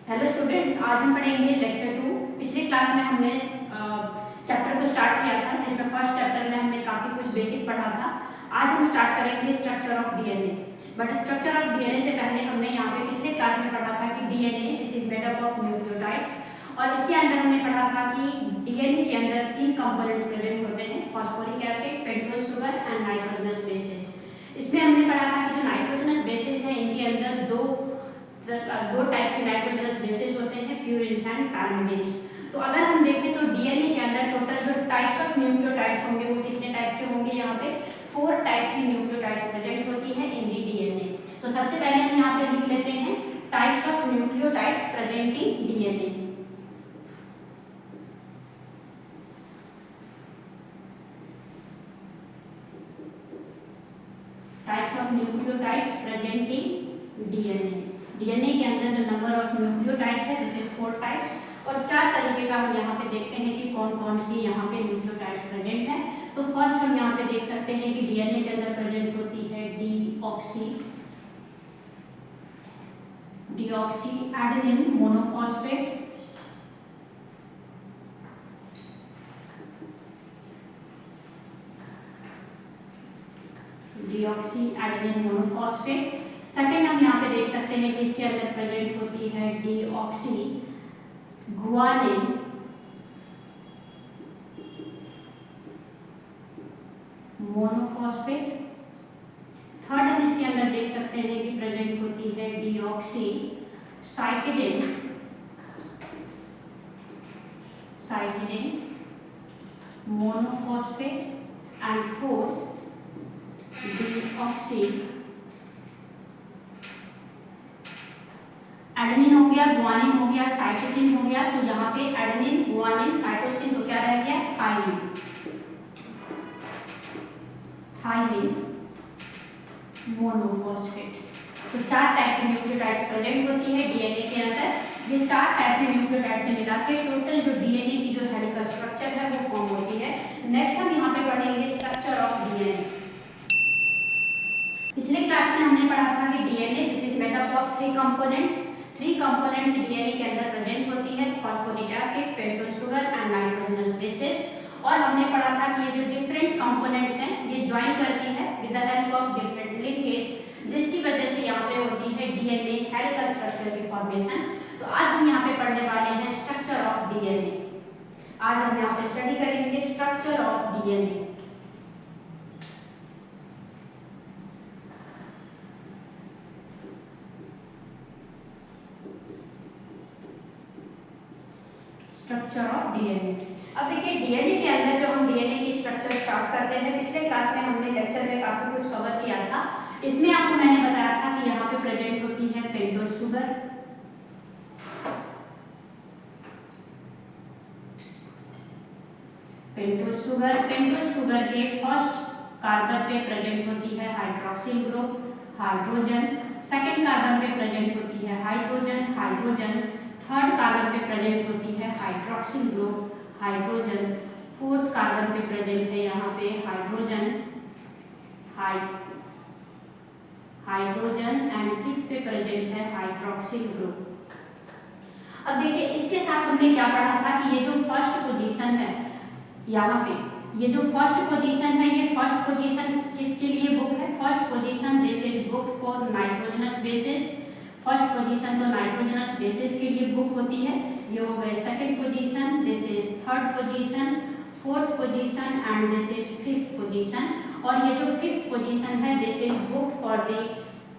Hello students, आज हम पढ़ेंगे लेक्चर 2। पिछली क्लास में हमने चैप्टर को स्टार्ट किया था, जिसमें फर्स्ट चैप्टर में हमने काफ़ी कुछ बेसिक पढ़ा था। आज हम स्टार्ट करेंगे structure of DNA. But structure of DNA से पहले हमने यहाँ पे पिछले क्लास में पढ़ा था कि DNA this is made up of nucleotides, और इसके अंदर हमने पढ़ा था कि डीएनए के अंदर 3 कंपोनेंट्स प्रेजेंट होते हैं: phosphoric acid, pentose sugar and nitrogenous bases. इसमें हमने पढ़ा था कि जो नाइट्रोजनस बेसिस है, इनके अंदर दो टाइप के नाइट्रोजनस बेसिस होते हैं, प्यूरिन्स एंड पैरामिडिन्स। तो अगर हम देखें तो डीएनए के अंदर टोटल जो टाइप्स ऑफ न्यूक्लियोटाइड्स होंगे वो कितने टाइप के होंगे? यहाँ पे 4 टाइप की न्यूक्लियोटाइड्स प्रेजेंट होती है इन दी डीएनए। तो सबसे पहले हम यहाँ पे लिख लेते हैं types of nucleotides present in DNA. Types of nucleotides present in DNA. DNA के अंदर जो नंबर ऑफ न्यूक्लियोटाइड्स है दिस इज 4 टाइप्स, और 4 तरीके का हम यहाँ पे देखते हैं कि कौन कौन सी यहाँ पे न्यूक्लियोटाइड्स प्रेजेंट है। तो फर्स्ट हम यहाँ पे देख सकते हैं कि डीएनए के अंदर प्रेजेंट होती है deoxy adenine monophosphate, deoxy adenine monophosphate. Second हम यहाँ पे देख सकते हैं कि इसके अंदर प्रेजेंट होती है डीऑक्सी गुआनिन मोनोफॉस्फेट। थर्ड हम इसके अंदर देख सकते हैं कि प्रेजेंट होती है deoxy cytidine monophosphate. And fourth deoxy adenine हो गया, गुआनिन हो गया, साइटोसिन हो गया। तो यहाँ पे एडेनिन, गुआनिन, साइटोसिन तो क्या रह गया? Thymine monophosphate. तो 4 टाइप की न्यूक्लियोटाइड्स प्रेजेंट होती है डीएनए के अंदर। ये 4 टाइप के न्यूक्लियोटाइड से मिला के टोटल जो डीएनए की जो हेलिकल स्ट्रक्चर है वो फॉर्म होती है। नेक्स्ट हम यहाँ पे पढ़ेंगे स्ट्रक्चर ऑफ डीएनए। पिछले क्लास में हमने पढ़ा था कि DNA this is made up of 3 components. 3 components DNA के अंदर प्रेजेंट होती है: phosphoric acid, pentose sugar and nitrogenous bases. और हमने पढ़ा था कि ये जो डिफरेंट कंपोनेंट्स हैं ये ज्वाइन करती है with the help of different linkage, जिसकी वजह से यहाँ पे होती है डीएनए हेलिकल स्ट्रक्चर की फॉर्मेशन। तो आज हम यहाँ पे पढ़ने वाले हैं स्ट्रक्चर ऑफ डीएनए। आज हम यहाँ पे स्टडी करेंगे structure of DNA. Structure of DNA. अब देखिए डीएनए के अंदर जब हम डीएनए की स्ट्रक्चर स्टार्ट करते हैं, पिछले क्लास में हमने लेक्चर में काफी कुछ कवर किया था। इसमें आपको मैंने बताया था कि यहाँ पे प्रेजेंट होती है पेंटोज शुगर, पेंटोज शुगर के फर्स्ट कार्बन पे प्रेजेंट होती है hydroxyl group, hydrogen. Second carbon पे प्रेजेंट होती है हाइड्रोजन। थर्ड कार्बन पे प्रेजेंट होती है hydroxyl group, hydrogen. Fourth carbon पे प्रेजेंट है यहाँ पे हाइड्रोजन एंड फिफ्थ पे प्रेजेंट है हाइड्रोक्सिल ग्रुप। अब देखिए इसके साथ हमने क्या पढ़ा था कि ये जो फर्स्ट पोजीशन है, यहाँ पे ये जो फर्स्ट पोजीशन है, ये फर्स्ट पोजीशन किसके लिए बुक है? First position this is book for nitrogenous bases. First position तो नाइट्रोजनस बेसिस के लिए बुक होती है। ये हो गए second position, this is third position, fourth position and this is fifth position. और ये जो फिफ्थ पोजीशन है this is book for the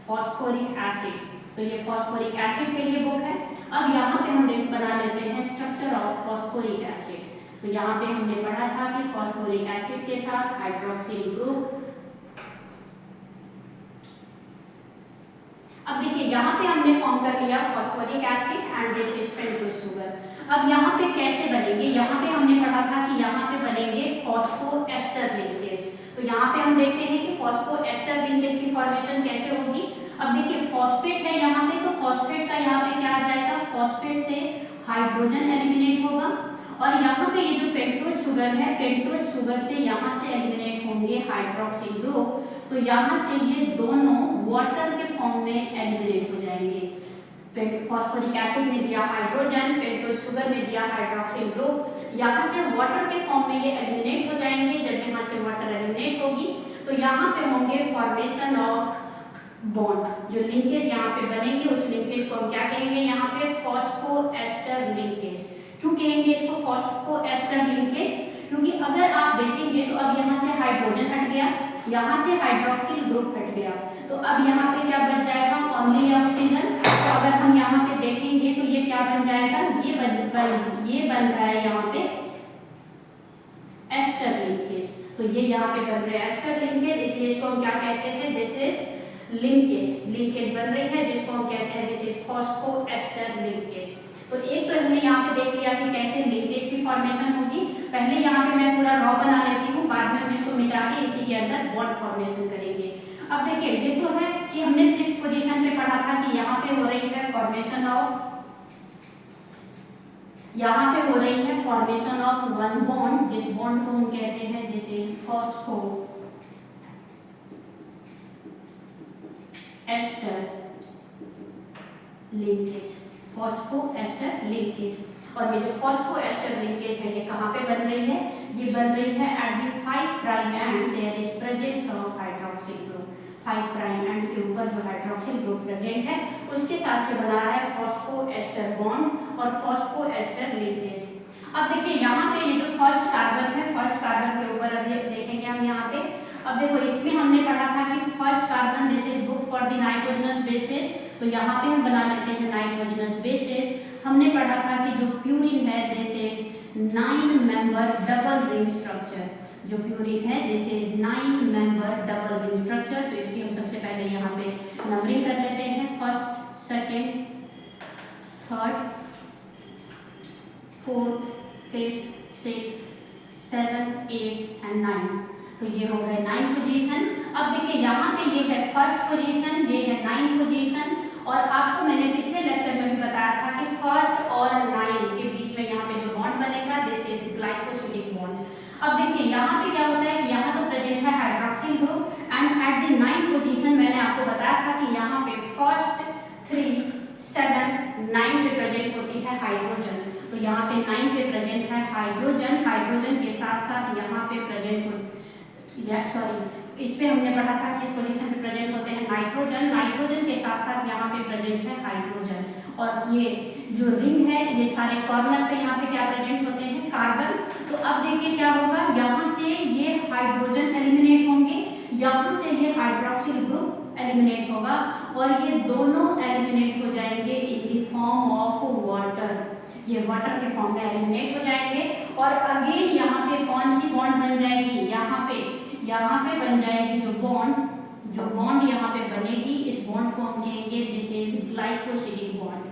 phosphoric acid. तो ये फॉस्फोरिक एसिड के लिए बुक है। अब यहाँ पे हम बना लेते हैं स्ट्रक्चर ऑफ फॉस्फोरिक एसिड। तो यहाँ पे हमने पढ़ा था कि फॉस्फोरिक एसिड के साथ हाइड्रोक्सिल ग्रुप। अब देखिए यहाँ पे हमने फॉर्म कर लिया phosphoric acid and this is pentose sugar. अब यहाँ पे कैसे बनेंगे? यहाँ पे हमने पढ़ा था कि यहाँ पे बनेंगे फॉस्फोएस्टर लिंकेज। तो यहाँ पे हम देखते हैं कि फॉस्फोएस्टर लिंकेज की फॉर्मेशन कैसे होगी। अब देखिए फॉस्फेट है यहाँ पे, तो फॉस्फेट का यहाँ पे क्या आ जाएगा? फॉस्फेट से हाइड्रोजन एलिमिनेट होगा, और यहाँ पे ये जो पेंटोज शुगर है, पेंटोज शुगर से यहाँ से एलिमिनेट होंगे हाइड्रोक्सिल ग्रुप। तो यहाँ से ये दोनों वाटर के फॉर्म में एलिमिनेट हो जाएंगे। फॉस्फोरिक एसिड ने दिया हाइड्रोजन, पेंटोज शुगर ने दिया हाइड्रोक्सिल ग्रुप। यहाँ से वाटर के फॉर्म में ये एलिमिनेट हो जाएंगे। जब यहाँ से वाटर एलिमिनेट होगी तो यहाँ पे होंगे फॉर्मेशन ऑफ बॉन्ड। जो लिंकेज यहाँ पे बनेंगे उस लिंकेज को हम क्या कहेंगे, यहाँ पे फॉस्फोएस्टर लिंकेज। क्यों कहेंगे इसको फॉस्फोएस्टर लिंकेज? क्योंकि अगर आप देखेंगे तो अब यहाँ से हाइड्रोजन हट गया, यहाँ से हाइड्रोक्सिल ग्रुप हट गया, तो अब यहाँ पे क्या बच जाएगा, ओनली ऑक्सीजन। तो अगर हम यहाँ पे देखेंगे तो ये क्या बन जाएगा, ये बन रहा है यहाँ पे एस्टर लिंकेज। तो ये यहाँ पे बन रहा है एस्टर लिंकेज, इसलिए इसको हम क्या कहते हैं, दिस इज लिंकेज बन रही है जिसको हम कहते हैं दिस इज फॉस्फोएस्टर लिंकेज। तो एक तो हमने यहाँ पे देख लिया कि कैसे लिंकेज की फॉर्मेशन होगी। पहले यहाँ पे मैं पूरा रॉ बना लेती हूँ, बाद में हम इसको मिटा के इसी के अंदर बॉन्ड फॉर्मेशन करेंगे। अब देखिए ये तो है कि हमने 5th पोजीशन पे पढ़ा था कि यहाँ पे हो रही है फॉर्मेशन ऑफ वन बॉन्ड, जिस बॉन्ड को हम कहते हैं दिस इज फॉस्फोएस्टर लिंकेज। और ये जो फॉस्फोएस्टर लिंकेज है ये कहाँ पे बन रही है, ये बन रही है at the 5 prime and there is presence of hydroxyl group. 5 prime and के ऊपर जो हाइड्रोक्सिल ग्रुप प्रेजेंट है उसके साथ ये बना रहा है फॉस्फोएस्टर बॉन्ड और फॉस्फोएस्टर लिंकेज। अब देखिए यहाँ पे ये जो फर्स्ट कार्बन है, फर्स्ट कार्बन के ऊपर अभी देखेंगे हम यहाँ पे। अब देखो इसमें हमने पढ़ा था कि first carbon this is book for the nitrogenous bases, तो यहाँ पे हम बना लेते हैं नाइट्रोजनस बेसिस। हमने पढ़ा था कि जो प्यूरिन है this is 9 member double ring structure, जो प्यूरिन है this is 9 member double ring structure. तो इसकी हम सबसे पहले यहाँ पे नंबरिंग कर लेते हैं, first, second, third, fourth, fifth, sixth, 7, 8 and 9। तो ये हो गए 9 पोजीशन। अब देखिए यहाँ पे ये है फर्स्ट पोजीशन, ये है 9 पोजीशन। और आपको मैंने पिछले लेक्चर में भी बताया था कि फर्स्ट और 9 के बीच में यहाँ पे जो बॉन्ड बनेगा दिस इज ग्लाइकोसिडिक बॉन्ड। अब देखिए यहाँ पे क्या होता है कि यहाँ तो प्रेजेंट है hydroxyl group and at the 9 position मैंने आपको बताया था कि यहाँ पे फर्स्ट, 3, 7, 9 पे प्रेजेंट होती है हाइड्रोजन। तो यहाँ पे 9 पे प्रेजेंट है हाइड्रोजन, हाइड्रोजन के साथ साथ यहाँ पे प्रेजेंट इस पे हमने पढ़ा था कि इस पोजीशन पे प्रेजेंट होते हैं नाइट्रोजन, नाइट्रोजन के साथ साथ यहाँ पे प्रेजेंट है हाइड्रोजन। और ये जो रिंग है ये सारे कॉर्नर पे यहाँ पे क्या प्रेजेंट होते हैं, कार्बन। तो अब देखिए क्या होगा, यहाँ से ये हाइड्रोजन एलिमिनेट होंगे, यहाँ से ये हाइड्रोक्सिल ग्रुप एलिमिनेट होगा और ये दोनों एलिमिनेट हो जाएंगे in the form of water. ये वाटर के फॉर्म में एलिमिनेट हो जाएंगे और अगेन यहाँ पे कौन सी बॉन्ड बन जाएगी, यहाँ पे बन जाएगी जो बॉन्ड यहाँ पे बनेगी, इस बॉन्ड को हम कहेंगे दिस इज ग्लाइकोसिडिक बॉन्ड।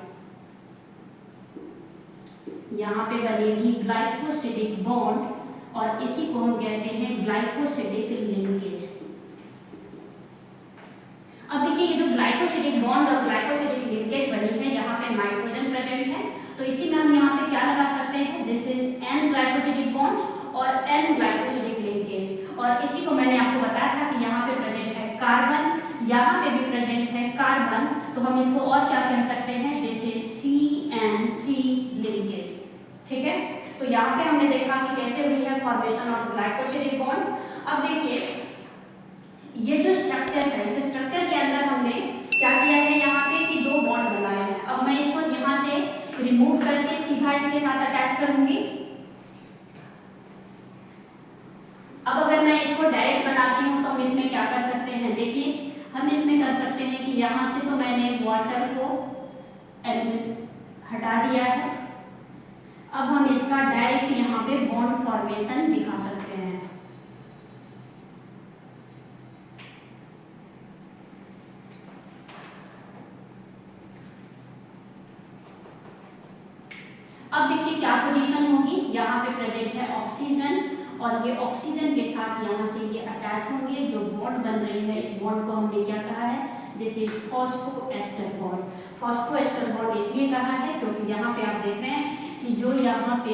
यहाँ पे बनेगी ग्लाइकोसिडिक बॉन्ड और इसी को हम कहते हैं ग्लाइकोसिडिक लिंकेज। अब देखिए ये जो ग्लाइकोसिडिक बॉन्ड और ग्लाइकोसिडिक लिंकेज बनी है, यहाँ पे नाइट्रोजन प्रेजेंट है, तो इसी में हम यहाँ पे क्या लगा सकते हैं, this is N glycosidic bond और N ग्लाइकोसिडिक लिंकेज। और इसी को मैंने आपको बताया था कि यहाँ पे प्रेजेंट है कार्बन, यहाँ पे भी प्रेजेंट है कार्बन, तो हम इसको और क्या कह सकते हैं, दिस इज CNC लिंकेज। ठीक है, तो यहाँ पे हमने देखा कि कैसे हुई है फॉर्मेशन ऑफ ग्लाइकोसिडिक बॉन्ड। अब देखिए ये जो स्ट्रक्चर है, इस स्ट्रक्चर के अंदर हमने क्या किया है यहाँ पे कि 2 बॉन्ड बनाए हैं। अब मैं इसको यहाँ से रिमूव करके सीधा इसके साथ अटैच करूंगी। अब अगर मैं इसको डायरेक्ट बनाती हूँ तो हम इसमें क्या कर सकते हैं, देखिए हम इसमें कर सकते हैं कि यहाँ से तो मैंने वाटर को हटा दिया है, अब हम इसका डायरेक्ट यहाँ पे बॉन्ड फॉर्मेशन दिखा सकते हैं। अब देखिए क्या पोजीशन होगी, यहाँ पे प्रेजेंट है ऑक्सीजन और ये ऑक्सीजन के साथ यहाँ से ये अटैच होंगे, जो बॉन्ड बन रही है इस बॉन्ड को हमने क्या कहा है, this is phosphoester bond. Phosphoester bond इसलिए कहा है क्योंकि यहाँ पे आप देख रहे हैं कि जो यहाँ पे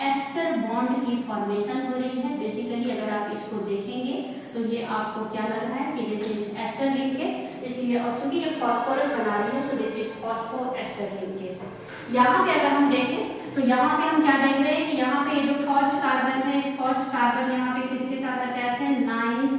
एस्टर बॉन्ड की फॉर्मेशन हो रही है। बेसिकली अगर आप इसको देखेंगे तो ये आपको क्या लग रहा है कि दिस इज एस्टर लिंकेज। इसलिए, और चूंकि ये फास्फोरस बना रही है, so this is phosphoester linkage. यहाँ पे अगर हम देखें तो यहाँ पे हम क्या देख रहे हैं कि यहाँ पे ये जो फर्स्ट कार्बन है, इस फर्स्ट कार्बन यहाँ पे किसके साथ अटैच है, 9th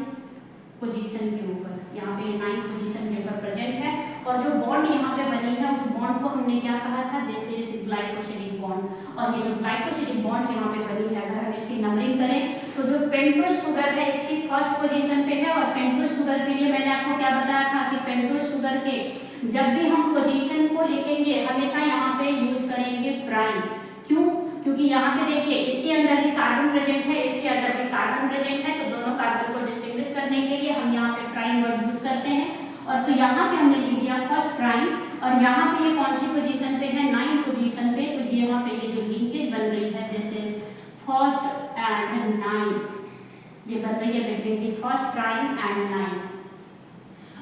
पोजीशन के ऊपर, यहाँ पे 9th पोजीशन के ऊपर प्रेजेंट है। और जो बॉन्ड यहाँ पे बनी है, उस बॉन्ड को हमने क्या कहा था, दिस इज ग्लाइकोसिडिक बॉन्ड। और ये जो ग्लाइकोसिडिक बॉन्ड यहाँ पे बनी है, अगर हम इसकी नंबरिंग करें तो जो पेंटोज शुगर है इसकी फर्स्ट पोजीशन पे है। और पेंटोज शुगर के लिए मैंने आपको क्या बताया था कि पेंटोज शुगर के जब भी हम पोजीशन को लिखेंगे हमेशा यहाँ पे यूज करेंगे प्राइम। क्यों? क्योंकि यहाँ पे देखिए इसके अंदर भी कार्बन प्रेजेंट है, इसके अंदर भी कार्बन प्रेजेंट है, तो दोनों कार्बन को डिस्टिंग्विश करने के लिए हम यहाँ पे प्राइम वर्ड यूज करते हैं। और तो यहाँ पे हमने लिख दिया फर्स्ट प्राइम, और यहाँ पे ये कौन सी पोजीशन पे है, 9th पोजीशन पे। तो ये यहाँ पे ये जो लिंकेज बन रही है, दिस इज फर्स्ट एंड 9, ये बन रही है between the first prime and 9।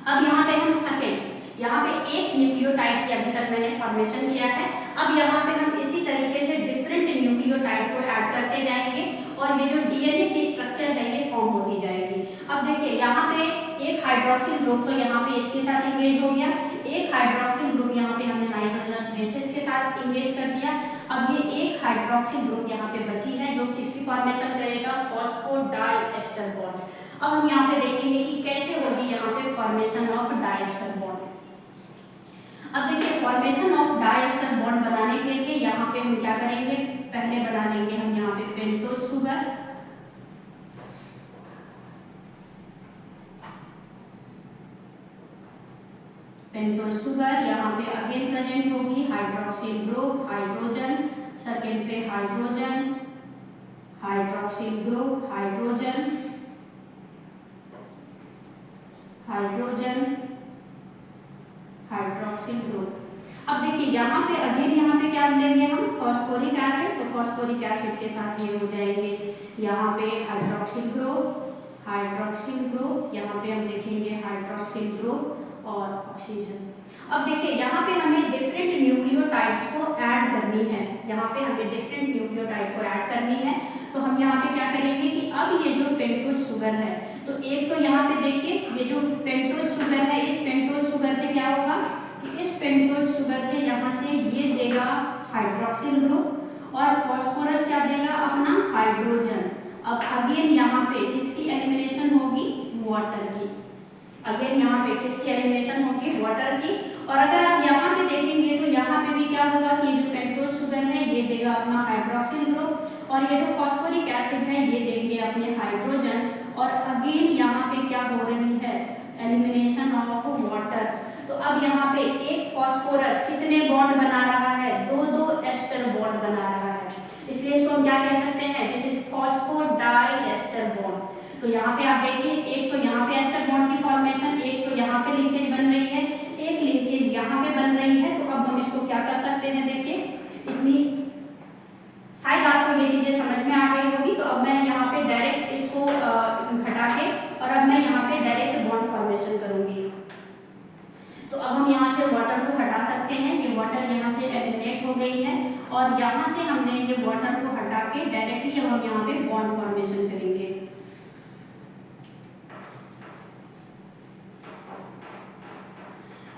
अब यहाँ पे हम सेकेंड, यहाँ पे एक न्यूक्लियोटाइड की अभी तक मैंने फॉर्मेशन किया है। अब यहाँ पे हम इसी तरीके से डिफरेंट न्यूक्लियोटाइड को ऐड करते जाएंगे और ये जो डीएनए की स्ट्रक्चर है ये फॉर्म होती जाएगी। अब देखिए यहाँ पे एक हाइड्रोक्सिल ग्रुप तो यहाँ पे इसके साथ इंगेज हो गया, एक हाइड्रोक्सिल ग्रुप यहाँ पे हमने नाइट्रोजनस बेसिस के साथ इंगेज कर दिया। अब ये एक हाइड्रोक्सिल ग्रुप यहाँ पे बची है जो किसकी फॉर्मेशन करेगा, फॉस्फोडाइएस्टर बॉन्ड। अब हम यहाँ पे देखेंगे कि कैसे होगी यहाँ पे फॉर्मेशन ऑफ डाइएस्टर बॉन्ड। अब देखिए फॉर्मेशन ऑफ डाइएस्टर बॉन्ड बनाने के लिए यहाँ पे हम क्या करेंगे, पहले बना लेंगे हम यहाँ पे पेंटोज शुगर, पेंटोज शुगर यहाँ पे अगेन प्रेजेंट होगी हाइड्रोक्सिल ग्रुप, हाइड्रोजन, सेकेंड पे hydrogen, hydroxyl group, hydrogen, hydrogen, hydroxyl group. अब देखिए यहाँ पे अगेन यहाँ पे क्या लेंगे हम, फॉस्फोरिक एसिड, तो फॉस्फोरिक एसिड के साथ ये हो जाएंगे यहाँ पे हाइड्रोक्सिल ग्रुप, हाइड्रोक्सिल ग्रुप, यहाँ पे हम देखेंगे हाइड्रोक्सिल ग्रुप और ऑक्सीजन। अब देखिए यहाँ पे हमें डिफरेंट न्यूक्लियोटाइड्स को ऐड करनी है, यहाँ पे हमें डिफरेंट न्यूक्लियोटाइड को ऐड करनी है। तो हम यहाँ पे क्या करेंगे कि अब ये जो पेंटोज शुगर है, तो एक तो यहाँ पे देखिए ये जो पेंटोज शुगर है, इस पेंटोज शुगर से क्या होगा कि इस पेंटोज शुगर से यहाँ से ये देगा हाइड्रोक्सिल ग्रुप और फॉस्फोरस क्या देगा अपना हाइड्रोजन। अब अगेन यहाँ पे किसकी एलिमिनेशन होगी, वाटर की। अगेन यहाँ पे किसकी एलिमिनेशन होगी, वाटर की। और अगर आप यहाँ पे देखेंगे तो यहाँ पे भी क्या होगा कि जो पेंटोज शुगर है ये देगा अपना हाइड्रोक्सिल ग्रुप और ये जो फॉस्फोरिक एसिड है ये देंगे अपने हाइड्रोजन। और अगेन यहाँ पे क्या हो रही है, एलिमिनेशन ऑफ वाटर। तो अब यहाँ पे एक फॉस्फोरस कितने बॉन्ड बना रहा है, दो एस्टर बॉन्ड बना रहा है, इसलिए इसको हम क्या कह सकते हैं, दिस इज फॉस्फोडाइएस्टर बॉन्ड। तो यहाँ पे आप देखिए एक तो यहाँ पे एस्टर बॉन्ड की फॉर्मेशन, एक तो यहाँ पे लिंकेज बन रही है, एक लिंकेज यहाँ पे बन रही है। तो अब हम इसको क्या कर सकते हैं, देखिए इतनी शायद आपको ये चीजें समझ में आ गई होगी। तो अब मैं यहाँ पे डायरेक्ट इसको हटा के और अब मैं यहाँ पे डायरेक्ट बॉन्ड फॉर्मेशन करूंगी। तो अब हम यहाँ से वाटर को हटा सकते हैं, ये वाटर यहाँ से एलिमिनेट हो गई है और यहाँ से हमने ये वाटर को हटा के डायरेक्टली हम यहाँ पे बॉन्ड फॉर्मेशन करेंगे।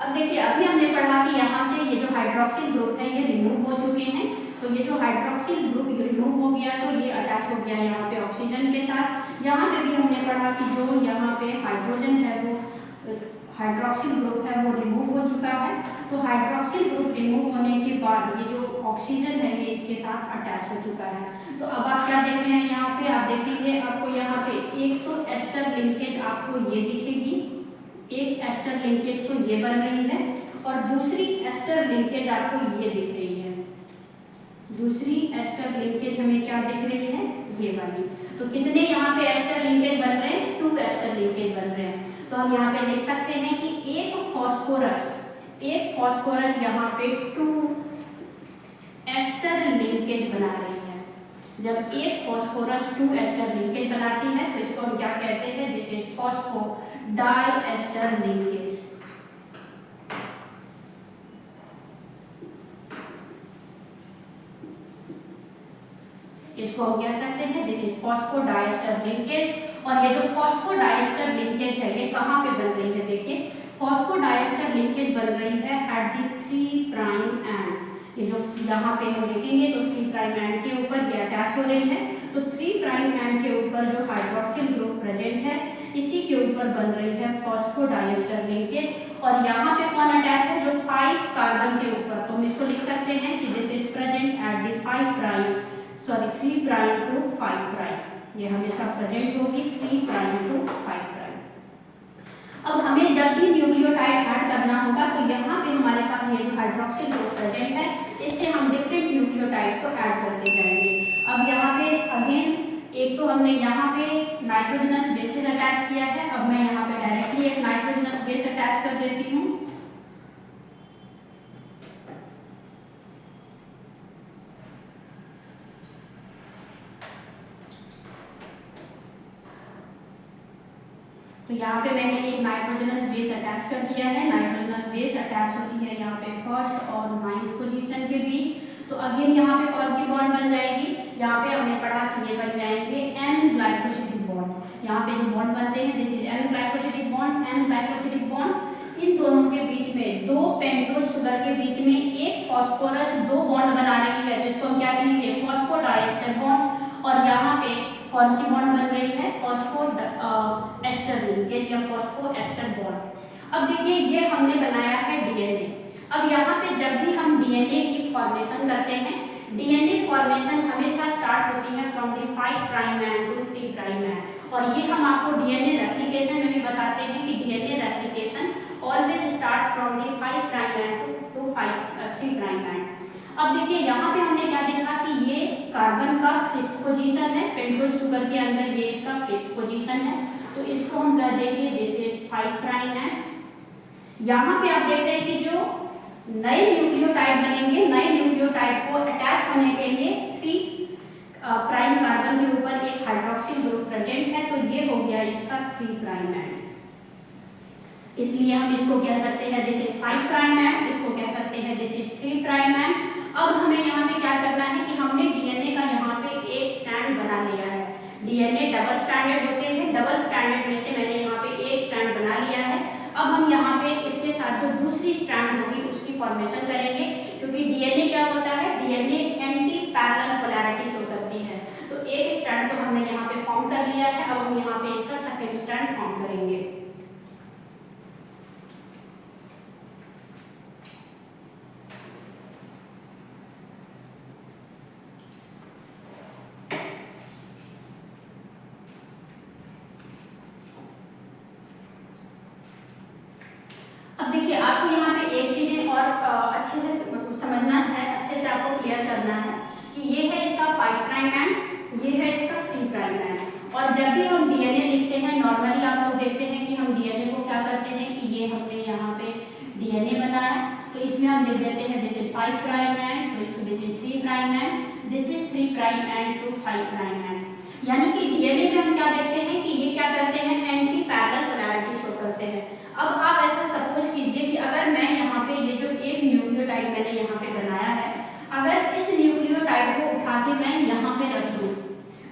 अब देखिए अभी हमने पढ़ा कि यहाँ से ये जो हाइड्रोक्सिल ग्रुप है ये रिमूव हो चुके हैं। तो ये जो हाइड्रोक्सिल ग्रुप रिमूव हो गया तो ये अटैच हो गया यहाँ पे ऑक्सीजन के साथ। यहाँ पे भी हमने पढ़ा कि जो यहाँ पे हाइड्रोजन है वो हाइड्रोक्सिल ग्रुप है वो रिमूव हो चुका है। तो हाइड्रोक्सिल ग्रुप रिमूव होने के बाद ये जो ऑक्सीजन है ये इसके साथ अटैच हो चुका है। तो अब आप क्या देख रहे हैं, यहाँ पे आप देखेंगे आपको यहाँ पे एक तो एस्टर लिंकेज आपको ये दिखेगी, एक एस्टर लिंकेज तो ये बन रही है और दूसरी एस्टर लिंकेज आपको ये दिख रही है। दूसरी एस्टर लिंकेज हमें क्या दिख रही है, ये वाली। तो कितने यहाँ पे एस्टर लिंकेज बन रहे हैं, 2 एस्टर लिंकेज बन रहे हैं। तो हम यहाँ पे लिख सकते हैं कि एक फॉस्फोरस यहाँ पे 2 एस्टर लिंकेज बना रही है। जब एक फॉस्फोरस 2 एस्टर लिंकेज बनाती है तो इसको हम क्या कहते हैं, दिस इज फॉस्फोडाइएस्टर लिंकेज। इसको हम कह सकते हैं दिस इज फॉस्फोडाइएस्टर लिंकेज। और ये जो फॉस्फोडाइएस्टर लिंकेज है ये कहाँ पे बन रही है, देखिए फॉस्फोडाइएस्टर लिंकेज बन रही है एट द 3 प्राइम एंड। ये जो यहाँ पे हम देखेंगे तो 3 प्राइम एंड के ऊपर ये अटैच हो रही है। तो 3 प्राइम एंड के ऊपर जो हाइड्रोक्सिल ग्रुप प्रेजेंट है इसी के ऊपर बन रही है फॉस्फोडाइएस्टर लिंकेज। और यहाँ पे कौन अटैच है, जो 5 कार्बन के ऊपर। तो हम इसको लिख सकते हैं कि this is present at the 3 prime to 5 prime. ये हमेशा प्रेजेंट होगी 3 प्राइम टू 5 प्राइम। अब हमें जब भी न्यूक्लियोटाइड ऐड करना होगा तो यहाँ पे हमारे पास ये जो हाइड्रोक्सिल ग्रुप प्रेजेंट है इससे हम डिफरेंट न्यूक्लियोटाइड को ऐड करते जाएंगे। अब यहाँ पे अगेन एक तो हमने यहाँ पे नाइट्रोजनस बेसेस अटैच किया है। अब मैं यहाँ पे डायरेक्टली एक नाइट्रोजनस बेस अटैच कर देती हूँ। तो यहाँ पे मैंने एक नाइट्रोजनस बेस अटैच कर दिया है। नाइट्रोजनस बेस अटैच होती है यहाँ पे फर्स्ट और 9th पोजीशन के बीच। तो अगेन यहाँ पे कौन सी बॉन्ड बन जाएगी, यहाँ पे हमने पढ़ा कि ये बन जाएंगे एन ग्लाइकोसिडिक बॉन्ड। यहाँ पे जो बॉन्ड बनते हैं this is N glycosidic bond. N glycosidic bond इन दोनों के बीच में, 2 पेंटोज शुगर के बीच में एक फास्फोरस 2 बॉन्ड बना रही है जिसको हम क्या कहेंगे, फॉस्फोडाइएस्टर बॉन्ड। और यहाँ पे कौन सी बॉन्ड बन रही है, फॉस्फोएस्टर लिंकेज या फॉस्फोएस्टर बॉन्ड। अब देखिए ये हमने बनाया है डीएनए। अब यहाँ पे जब भी हम डीएनए की फॉर्मेशन करते हैं, डीएनए फॉर्मेशन हमेशा स्टार्ट होती है from the 5 prime end to 3 prime end. और ये हम आपको डीएनए रेप्लिकेशन में भी बताते हैं कि DNA replication always starts from the 5 prime end to 3 prime end. अब देखिए यहाँ पे हमने क्या देखा कि ये कार्बन का 5th पोजीशन है, पेंटोज शुगर के अंदर ये इसका 5th पोजीशन है। तो इसको हम कह देंगे दिस इज 5 प्राइम एंड। यहाँ पे आप देख रहे हैं कि जो नए न्यूक्लियोटाइड बनेंगे, नए न्यूक्लियोटाइड को अटैच होने के लिए 3 प्राइम कार्बन के ऊपर एक हाइड्रोक्सिल ग्रुप प्रेजेंट है। तो ये हो गया इसका 3 प्राइम एंड। इसलिए हम इसको कह सकते हैं दिस इज 5 प्राइम एंड, इसको कह सकते हैं दिस इज 3 प्राइम एंड। अब हमें यहाँ पे क्या करना है कि हमने डीएनए का यहाँ पे एक स्ट्रैंड बना लिया है। डीएनए डबल स्ट्रैंडेड होते हैं, डबल स्ट्रैंडेड में से मैंने यहाँ पे एक स्ट्रैंड बना लिया है। अब हम यहाँ पे इसके साथ जो दूसरी स्ट्रैंड होगी उसकी फॉर्मेशन करेंगे, क्योंकि डीएनए क्या होता है, DNA anti parallel polarity show करती है। तो एक स्ट्रैंड को हमने यहाँ पे फॉर्म कर लिया है। अब हम यहाँ पे इसका सेकेंड स्ट्रैंड फॉर्म करेंगे। अब देखिए आपको यहाँ पे एक चीजें और अच्छे से समझना है, अच्छे से आपको क्लियर करना है कि ये है इसका 5 प्राइम एंड, ये है इसका 3 प्राइम एंड। और जब भी हम डीएनए लिखते हैं नॉर्मली आप लोग देखते हैं कि हम डीएनए को क्या करते हैं कि ये हमने यहाँ पे डीएनए बनाया तो इसमें हम लिख देते हैं this is 5 prime end, this is 3 prime end, this is 3 prime end to 5 prime end. यानी कि डीएनए में हम क्या देखते हैं कि ये क्या करते हैं, एंटी पैरेलल पोलैरिटी शो करते हैं। अब आप ऐसा सपोज कीजिए कि अगर मैं यहाँ पे ये जो एक न्यूक्लियोटाइड मैंने यहाँ पे बनाया है, अगर इस न्यूक्लियोटाइड को उठा के मैं यहाँ पे रख दूँ,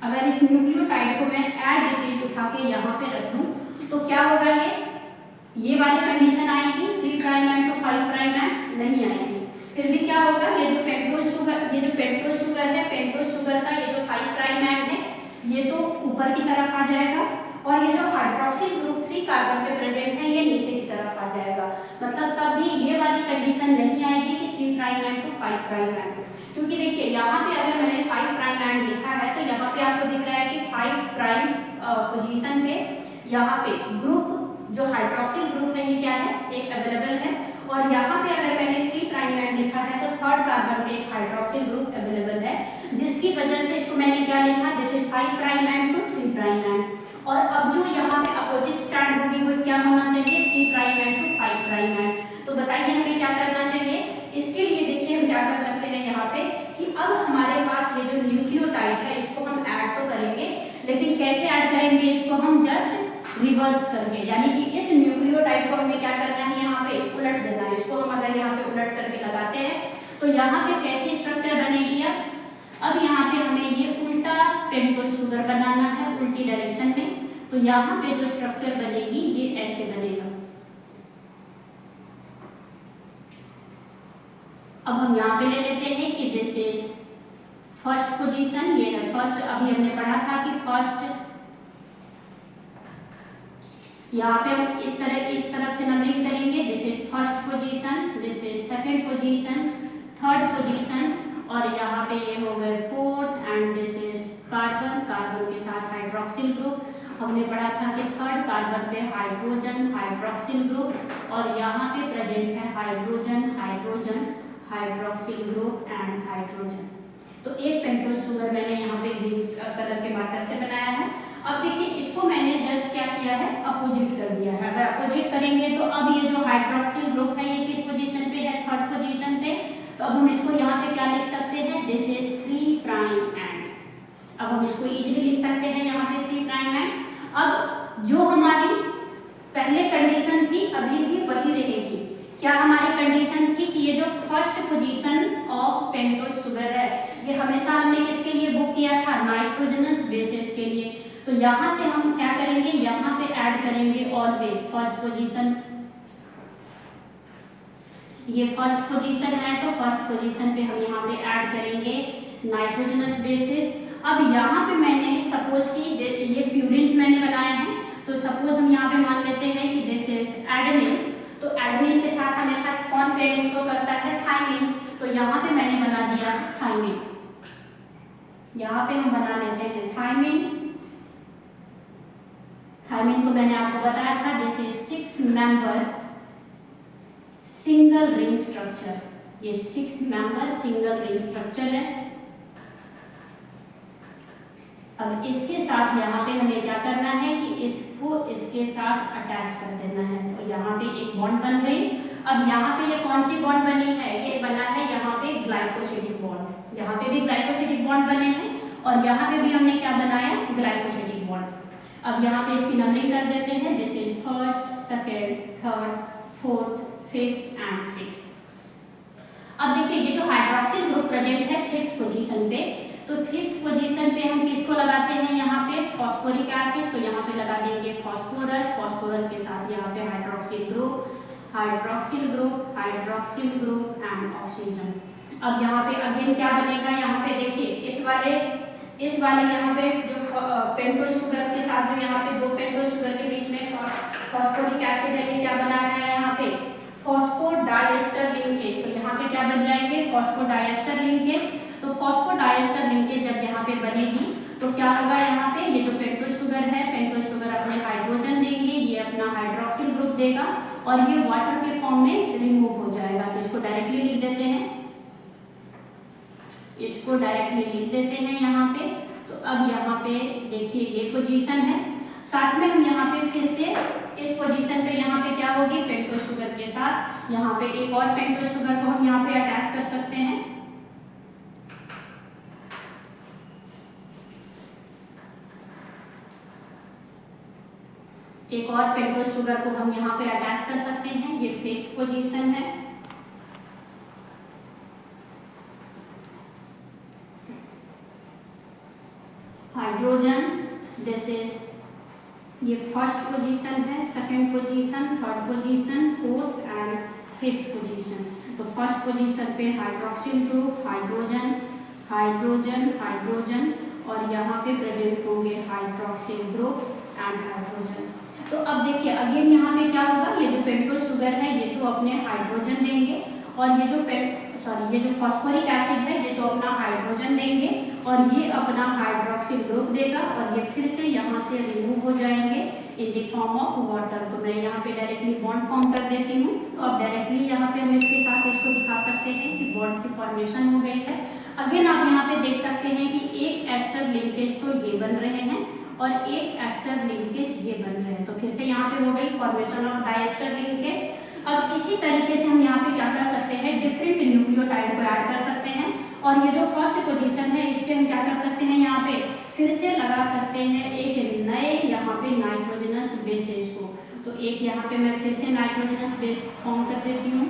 अगर इस न्यूक्लियोटाइड को मैं एज इट इज उठा के यहाँ पे रख दूँ तो क्या होगा, ये वाली कंडीशन आएगी 3 prime end to 5 prime end नहीं आएगी। फिर भी क्या होगा, ये जो पेंटोज शुगर है, पेंटोज शुगर का ये जो 5 प्राइम एंड है ये तो ऊपर की तरफ आ जाएगा और ये जो हाइड्रोक्सिल ग्रुप 3 कार्बन पे प्रेजेंट है ये नीचे की तरफ आ जाएगा। मतलब तब भी ये वाली कंडीशन नहीं आएगी कि 3 prime end to 5 prime end, क्योंकि देखिए यहाँ पे अगर मैंने 5 प्राइम एंड लिखा है तो यहाँ पे आपको दिख रहा है कि 5 प्राइम पोजीशन पे यहाँ पे ग्रुप जो हाइड्रोक्सिल ग्रुप है ये क्या है, एक अवेलेबल है। और यहाँ पे अगर मैंने 3 प्राइम एंड लिखा है तो 3rd कार्बन पे एक हाइड्रोक्सिल ग्रुप अवेलेबल है, जिसकी वजह से इसको मैंने क्या लिखा, this is 5 prime end to 3 prime end. और अब जो यहाँ पे अपोजिट स्ट्रैंड होगी वो क्या होना चाहिए, 3 prime end to 5 prime end. तो बताइए हमें क्या करना चाहिए इसके लिए। देखिए हम क्या कर सकते हैं यहाँ पे कि अब हमारे पास ये जो न्यूक्लियोटाइड है इसको हम ऐड तो करेंगे, लेकिन कैसे ऐड करेंगे, इसको हम जस्ट रिवर्स करके, यानी कि इस न्यूक्लियोटाइड को हमें क्या करना है, यहाँ पे उलट देना है। इसको हम अगर यहाँ पे उलट करके लगाते हैं तो यहाँ पे कैसी स्ट्रक्चर बनेगी। अब यहाँ पे हमें ये उल्टा पेंटोज शुगर बनाना है उल्टी डायरेक्शन में, तो यहाँ पे जो स्ट्रक्चर बनेगी ये ऐसे बनेगा। अब हम यहाँ पे ले लेते हैं कि दिस इज फर्स्ट पोजीशन, ये है फर्स्ट। अभी हमने पढ़ा था कि फर्स्ट, यहाँ पे हम इस तरफ से नंबरिंग करेंगे। This is first position, this is second position, third position, और यहाँ पे ये हो गए fourth, and this is carbon, carbon के साथ हाइड्रोक्सिल ग्रुप। हमने पढ़ा था कि थर्ड कार्बन पे हाइड्रोजन हाइड्रोक्सिल ग्रुप, और यहाँ पे प्रेजेंट है hydrogen hydrogen hydroxyl group and hydrogen. तो एक पेंटोज शुगर मैंने यहाँ पे ग्रीन कलर के मार्कर से बनाया है। अब देखिए इसको मैंने जस्ट क्या किया है, अपोजिट कर दिया है। अगर अपोजिट करेंगे तो अब ये जो हाइड्रोक्सिल ग्रुप है ये किस पोजीशन पे है, थर्ड पोजीशन पे। तो अब हम इसको यहाँ पे क्या लिख सकते हैं, दिस इज 3 प्राइम एंड। अब हम इसको इजीली लिख सकते हैं यहाँ पे 3 प्राइम एंड। अब जो हमारी पहले कंडीशन थी अभी भी वही रहेगी। क्या हमारी कंडीशन थी कि ये जो first position of pentose sugar है ये हमेशा हमने किसके लिए बुक किया था, नाइट्रोजनस बेसिस के लिए। तो यहाँ से हम क्या करेंगे, यहाँ पे ऐड करेंगे ऑलवेज फर्स्ट पोजीशन। ये फर्स्ट पोजीशन है तो फर्स्ट पोजीशन पे हम यहाँ पे ऐड करेंगे नाइट्रोजनस बेसिस। अब यहाँ पे मैंने सपोज की ये प्यूरिन्स मैंने बनाए हैं, तो सपोज हम यहाँ पे मान लेते हैं कि दिस इज एडेनिन। तो एडेनिन के साथ हमेशा कौन पेयरिंग शो करता है, थाइमिन। तो यहाँ पे मैंने बना दिया थाइमिन, यहाँ पे हम बना लेते हैं थाइमिन। थाइमिन को मैंने आपको बताया था this is 6 member single ring structure. ये 6 मेंबर सिंगल रिंग स्ट्रक्चर है। अब इसके साथ यहाँ पे हमें क्या करना है कि इसको इसके साथ अटैच कर देना है। तो यहाँ पे एक बॉन्ड बन गई। अब यहाँ पे ये कौन सी बॉन्ड बनी है, ये बना है यहाँ पे ग्लाइकोसिडिक बॉन्ड। यहाँ पे भी ग्लाइकोसिडिक बॉन्ड बने हैं और यहाँ पे भी हमने क्या बनाया, ग्लाइकोसिडिक बॉन्ड। अब यहाँ पे इसकी नंबरिंग कर देते हैं, this is first, second, third, fourth, fifth and sixth. अब देखिए ये जो हाइड्रोक्सिल ग्रुप प्रेजेंट है 5th पोजीशन पे, तो 5th पोजीशन पे हम किसको लगाते हैं, यहाँ पे फॉस्फोरिक एसिड। तो यहाँ पे लगा देंगे फॉस्फोरस, फॉस्फोरस के साथ यहाँ पे hydroxyl group, hydroxyl group, hydroxyl group and oxygen. अब यहाँ पे अगेन क्या बनेगा, यहाँ पे देखिए इस वाले यहाँ पे जो पेंटोज शुगर के साथ जो यहाँ पे 2 पेंटोज शुगर के बीच में फॉस्फोरिक एसिड है, ये क्या बना रहा है यहाँ पे फॉस्फोडाइएस्टर लिंकेज। तो यहाँ पे क्या बन जाएंगे, फॉस्फोडाइएस्टर लिंकेज। तो फॉस्फोडाइएस्टर लिंकेज जब यहाँ पे बनेगी तो क्या होगा, यहाँ पे ये जो पेंटोज शुगर है, पेंटोज शुगर अपने हाइड्रोजन देंगे, ये अपना हाइड्रोक्सिल ग्रुप देगा और ये वाटर के फॉर्म में रिमूव हो जाएगा। तो इसको डायरेक्टली लिख देते हैं, इसको डायरेक्टली लिख देते हैं यहाँ पे। तो अब यहाँ पे देखिए ये पोजीशन है, साथ में हम यहाँ पे फिर से इस पोजीशन पे यहाँ पे क्या होगी, पेंटोज शुगर के साथ यहाँ पे एक और पेंटोज शुगर को हम यहाँ पे अटैच कर सकते हैं। एक और पेंटोज शुगर को हम यहाँ पे अटैच कर सकते हैं। ये 5th पोजीशन है। हाइड्रोजन, दिस इज ये फर्स्ट पोजीशन है, second position, third position, fourth and 5th position. तो फर्स्ट पोजीशन पे hydroxyl group, hydrogen hydrogen hydrogen और यहाँ पे प्रेजेंट होंगे हाइड्रोक्सिल ग्रुप एंड हाइड्रोजन। तो अब देखिए अगेन यहाँ पे क्या होगा, ये जो पेंटोज शुगर है ये तो अपने हाइड्रोजन देंगे और ये जो फॉस्फोरिक एसिड है ये तो अपना हाइड्रोजन देंगे और ये अपना हाइड्रोक्सिल ग्रुप देगा और ये फिर से यहाँ से रिमूव हो जाएंगे in the form of water. तो मैं यहाँ पे डायरेक्टली बॉन्ड फॉर्म कर देती हूँ। तो अब डायरेक्टली यहाँ पे हम इसके साथ इसको दिखा सकते हैं कि बॉन्ड की फॉर्मेशन हो गई है। अगेन आप यहाँ पे देख सकते हैं कि एक एस्टर लिंकेज तो ये बन रहे हैं और एक एस्टर लिंकेज ये बन रहे हैं। तो फिर से यहाँ पे हो गई फॉर्मेशन ऑफ डाइएस्टर लिंकेज। अब इसी तरीके से हम यहाँ पे क्या कर सकते हैं, डिफरेंट न्यूक्लियोटाइड को ऐड कर सकते हैं और ये जो फर्स्ट पोजीशन है इस पे हम क्या कर सकते हैं, यहाँ पे फिर से लगा सकते हैं एक नए यहाँ पे नाइट्रोजनस बेसिस को। तो एक यहाँ पे मैं फिर से नाइट्रोजनस बेस फॉर्म कर देती हूँ।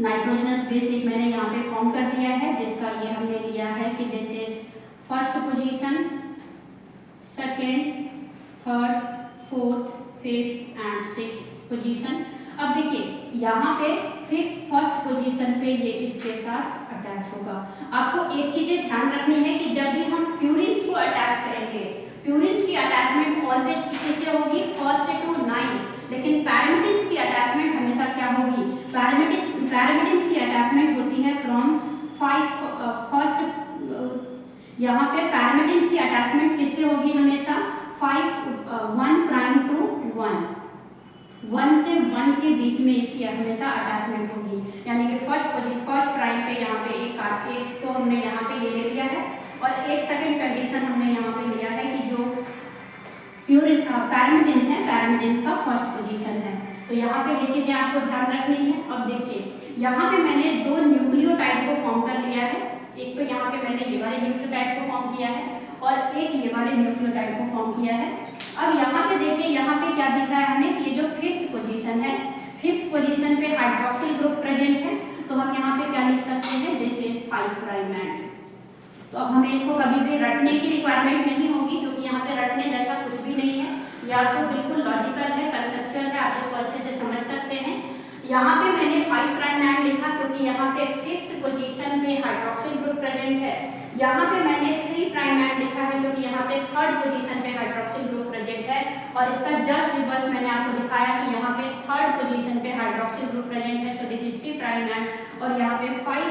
नाइट्रोजनस बेस एक मैंने यहाँ पे फॉर्म कर दिया है जिसका ये हमने लिया है कि this is first position, second, third, fourth, fifth and sixth position. अब देखिए यहाँ पे फर्स्ट पोजीशन पे ये इसके साथ अटैच होगा। आपको एक चीजें ध्यान रखनी है कि जब भी हम प्यूरिन्स को अटैच करेंगे, प्यूरिन्स की अटैचमेंट ऑलवेज किससे होगी, फर्स्ट टू 9, लेकिन पैरामिडिन्स की अटैचमेंट हमेशा क्या होगी, पैरामिडिन्स की अटैचमेंट होती है फ्रॉम 5 फर्स्ट, यहाँ पे पैरामिडिन्स की अटैचमेंट किससे होगी, हमेशा 1 प्राइम टू 1 से 1 के बीच में इसकी हमेशा अटैचमेंट होगी। यानी कि फर्स्ट प्राइम पे यहाँ पे एक तो हमने यहाँ पे ये ले लिया है, और एक सेकंड कंडीशन हमने यहाँ पे लिया है कि जो पैरामिडिन्स है, पैरामिडिन्स का फर्स्ट पोजीशन है। तो यहाँ पे ये चीजें आपको ध्यान रखनी है। अब देखिए यहाँ पे मैंने 2 न्यूक्लियोटाइड को फॉर्म कर लिया है, एक तो यहाँ पे मैंने ये वाले न्यूक्लियोटाइड को फॉर्म किया है और एक ये वाले न्यूक्लियोटाइड को फॉर्म किया है। अब यहाँ पे देखिए, यहाँ पे क्या दिख रहा है हमें, कि ये जो 5th पोजीशन है, 5th पोजीशन पे हाइड्रोक्सिल ग्रुप प्रेजेंट है। तो हम यहाँ पे क्या लिख सकते हैं, दिस इज 5 प्राइम एंड। तो अब हमें इसको कभी भी रटने की रिक्वायरमेंट नहीं होगी, क्योंकि यहाँ पे रटने जैसा कुछ भी नहीं है, या तो बिल्कुल लॉजिकल है, कंसेप्चुअल है, आप इसको अच्छे से समझ सकते हैं। यहाँ पे मैंने 5 प्राइम एंड लिखा क्योंकि यहाँ पे 5th पोजीशन पे हाइड्रोक्सिल ग्रुप प्रेजेंट है। यहाँ पे मैंने 3 प्राइम एंड लिखा है क्योंकि यहाँ पे 3rd पोजीशन पे हाइड्रोक्सिल ग्रुप प्रेजेंट है, और इसका जस्ट रिवर्स मैंने आपको दिखाया कि यहाँ पे 3rd पोजीशन पे हाइड्रोक्सिल ग्रुप प्रेजेंट है, so this is 3 prime end, और यहाँ पे 5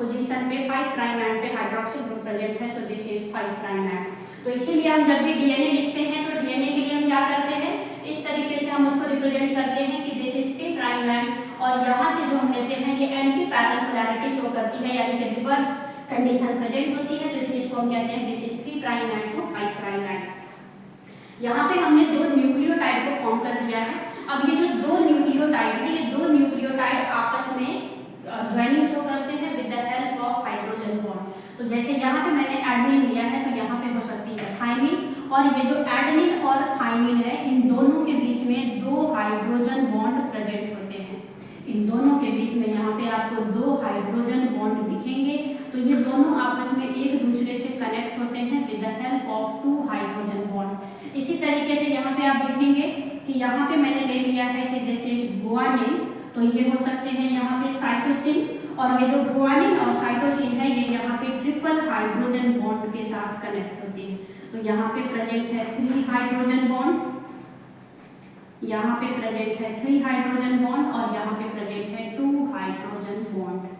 पोजीशन पे 5 प्राइम एंड पे हाइड्रोक्सिल ग्रुप प्रेजेंट है, so this is 5 prime end. तो इसीलिए हम जब भी डीएनए लिखते हैं तो डीएनए के लिए हम क्या करते हैं, इस तरीके से हम उसको रिप्रेजेंट करते हैं कि दिस इज 3 प्राइम एंड, और यहाँ से जो हम लेते हैं ये एंटी पैरेलल पोलैरिटी शो करती है, यानी कि रिवर्स कंडीशन प्रेजेंट होती है, तो इसलिए इसको हम कहते हैं this is 3 prime end to 5 prime end. यहाँ पे हमने 2 न्यूक्लियोटाइड को फॉर्म कर दिया है। अब ये जो 2 न्यूक्लियोटाइड है, ये 2 न्यूक्लियोटाइड आपस में ज्वाइनिंग शो करते हैं with the help of hydrogen bond. तो जैसे यहाँ पे मैंने एडेनिन लिया है, तो यहाँ पे हो सकती है थाइमिन, और ये जो एडेनिन और थाइमिन है, इन दोनों के बीच में 2 हाइड्रोजन बॉन्ड प्रेजेंट होते हैं। इन दोनों के बीच में यहाँ पे आपको 2 हाइड्रोजन बॉन्ड दिखेंगे, तो ये दोनों आपस में एक दूसरे से कनेक्ट होते हैं with the help of 2 hydrogen bond. इसी तरीके से यहाँ पे आप देखेंगे कि यहाँ पे मैंने ले लिया है कि दिस इज गुआनिन, तो ये हो सकते हैं यहाँ पे साइटोसिन, और ये जो गुआनिन और साइटोसिन है ये यहाँ पे ट्रिपल हाइड्रोजन बॉन्ड के साथ कनेक्ट होती है। तो यहाँ पे प्रेजेंट है 3 हाइड्रोजन बॉन्ड, यहाँ पे प्रेजेंट है 3 हाइड्रोजन बॉन्ड, और यहाँ पे प्रेजेंट है 2 हाइड्रोजन बॉन्ड।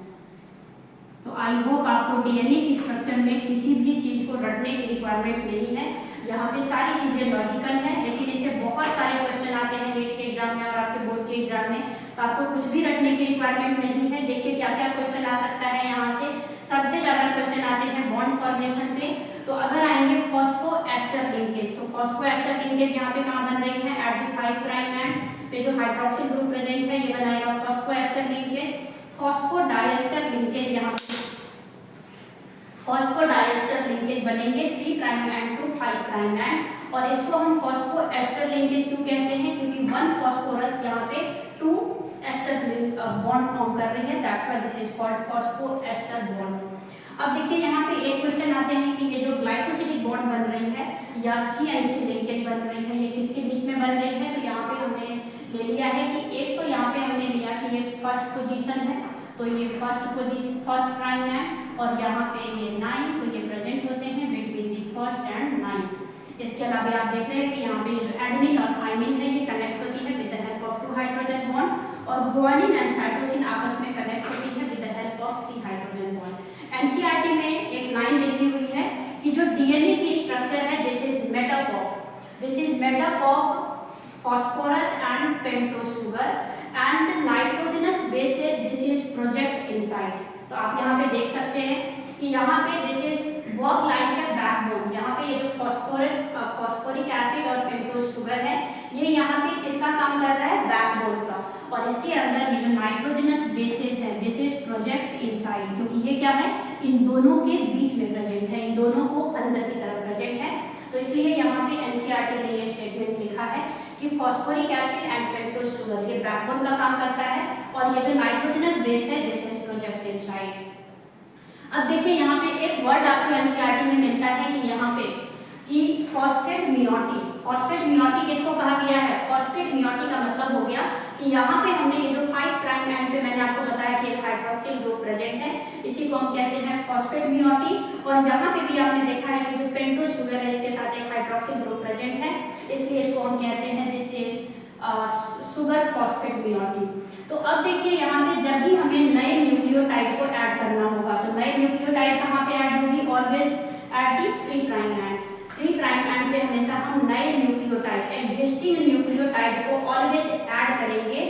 तो आई होप आपको डीएनए की स्ट्रक्चर में किसी भी चीज को रटने की रिक्वायरमेंट नहीं है। यहाँ पे सारी चीजें लॉजिकल है, लेकिन इससे बहुत सारे क्वेश्चन आते हैं नीट के एग्जाम में और आपके बोर्ड के एग्जाम में, तो आपको कुछ भी रटने की रिक्वायरमेंट नहीं है। देखिए क्या क्या क्वेश्चन आ सकता है यहाँ से। सबसे ज्यादा क्वेश्चन आते हैं बॉन्ड फॉर्मेशन पे। तो अगर आएंगे फॉस्फोएस्टर लिंकेज, तो फॉस्फोएस्टर लिंकेज यहाँ पे कहाँ बन रही है, एट द 5 प्राइम एंड पे जो हाइड्रोक्सिल ग्रुप प्रेजेंट है ये बनाएगा फॉस्फोएस्टर लिंकेज। फॉस्फोडाइएस्टर लिंकेज, यहाँ फॉस्फोडाइएस्टर लिंकेज बनेंगे 3 prime end to 5 prime end, और इसको हम फॉस्फोएस्टर लिंकेज क्यों कहते हैं, क्योंकि 1 फॉस्फोरस यहाँ पे 2 एस्टर बॉन्ड फॉर्म कर रही है, that's why this is called phosphoester bond. अब देखिए यहाँ पे एक क्वेश्चन आते हैं कि ये जो ग्लाइकोसिडिक बॉन्ड बन रही है या CIC लिंकेज बन रही है, ये किसके बीच में बन रही है। तो यहाँ पे हमने ले लिया है कि एक तो यहाँ पे हमने लिया कि ये फर्स्ट पोजीशन है, तो ये फर्स्ट प्राइम है, और यहाँ पे ये 9, तो ये प्रेजेंट होते हैं बिटवीन दी फर्स्ट एंड 9। इसके अलावा आप देख रहे हैं कि यहाँ पे ये जो एडेनिन और थाइमिन है ये कनेक्ट होती है with the help of 2 hydrogen bond, और गुआनिन एंड साइटोसिन आपस में कनेक्ट होती है with the help of 3 hydrogen bond. NCERT में एक लाइन लिखी हुई है कि जो डीएनए की स्ट्रक्चर है this is made up of phosphorus and pentose sugar and nitrogenous bases, this is project inside। तो आप यहाँ पे देख सकते हैं कि यहाँ पे this is work like a backbone। यहाँ पे ये जो फॉस्फोरिक एसिड और पेंटोज शुगर है ये यहाँ पे किसका काम कर रहा है, बैकबोन का, और इसके अंदर ये जो नाइट्रोजनस बेसेस है दिस इज प्रोजेक्ट इनसाइड, क्योंकि ये क्या है इन दोनों के बीच में प्रेजेंट है, इन दोनों को अंदर की तरफ प्रेजेंट है। तो इसलिए यहाँ पे एनसीईआरटी ने ये स्टेटमेंट लिखा है कि phosphoric acid and pentose sugar ये बैकबोन का काम करता है, और ये जो नाइट्रोजनस बेस है दिस इज प्रोजेक्ट इनसाइड। अब देखिए यहाँ पे एक वर्ड आपको एनसीईआरटी में मिलता है कि यहाँ पे कि फॉस्फेट मियोटी, फॉस्फेट मियोटिक किसको कहा गया है? फॉस्फेट मियोटिक का मतलब हो गया कि यहाँ पे हमने ये जो 5 प्राइम एंड पे मैंने आपको बताया कि एक हाइड्रोक्सिल ग्रुप प्रेजेंट है, इसी को हम कहते हैं फॉस्फेट मियोटिक। और यहाँ पे भी आपने देखा है कि जो पेंटोज शुगर है इसके साथ एक हाइड्रोक्सिल ग्रुप प्रेजेंट है, इसलिए इसको हम कहते हैं this is sugar phosphate meiotic. तो अब देखिए यहाँ पे जब भी हमें नए न्यूक्लियोटाइड को ऐड करना होगा तो नए न्यूक्लियोटाइड कहाँ पे ऐड होगी? Always at the 3 prime and. 3 prime and पे हमेशा हम नए न्यूक्लियोटाइड एग्जिस्टिंग न्यूक्लियोटाइड को ऑलवेज ऐड करेंगे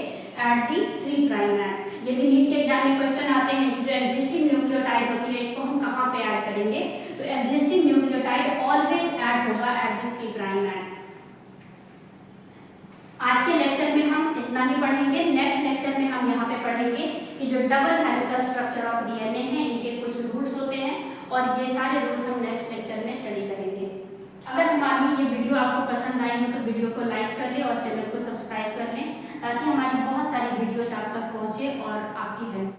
एट दी 3 प्राइम एंड। ये भी नीट के एग्जाम में क्वेश्चन आते हैं कि जो एग्जिस्टिंग न्यूक्लियोटाइड होती है इसको हम कहाँ पे ऐड करेंगे? तो एग्जिस्टिंग न्यूक्लियोटाइड ऑलवेज ऐड होगा एट दी 3 प्राइम एंड। आज के लेक्चर में हम इतना ही पढ़ेंगे। नेक्स्ट लेक्चर में हम यहाँ पे पढ़ेंगे कि जो double helical structure of DNA है इनके कुछ रूल्स होते हैं और ये सारे रूल्स हम नेक्स्ट लेक्चर में स्टडी करेंगे। अगर हमारी ये वीडियो आपको पसंद आई हो तो वीडियो को लाइक कर लें और चैनल को सब्सक्राइब कर लें ताकि हमारी बहुत सारी वीडियोस आप तक पहुँचे और आपकी हेल्प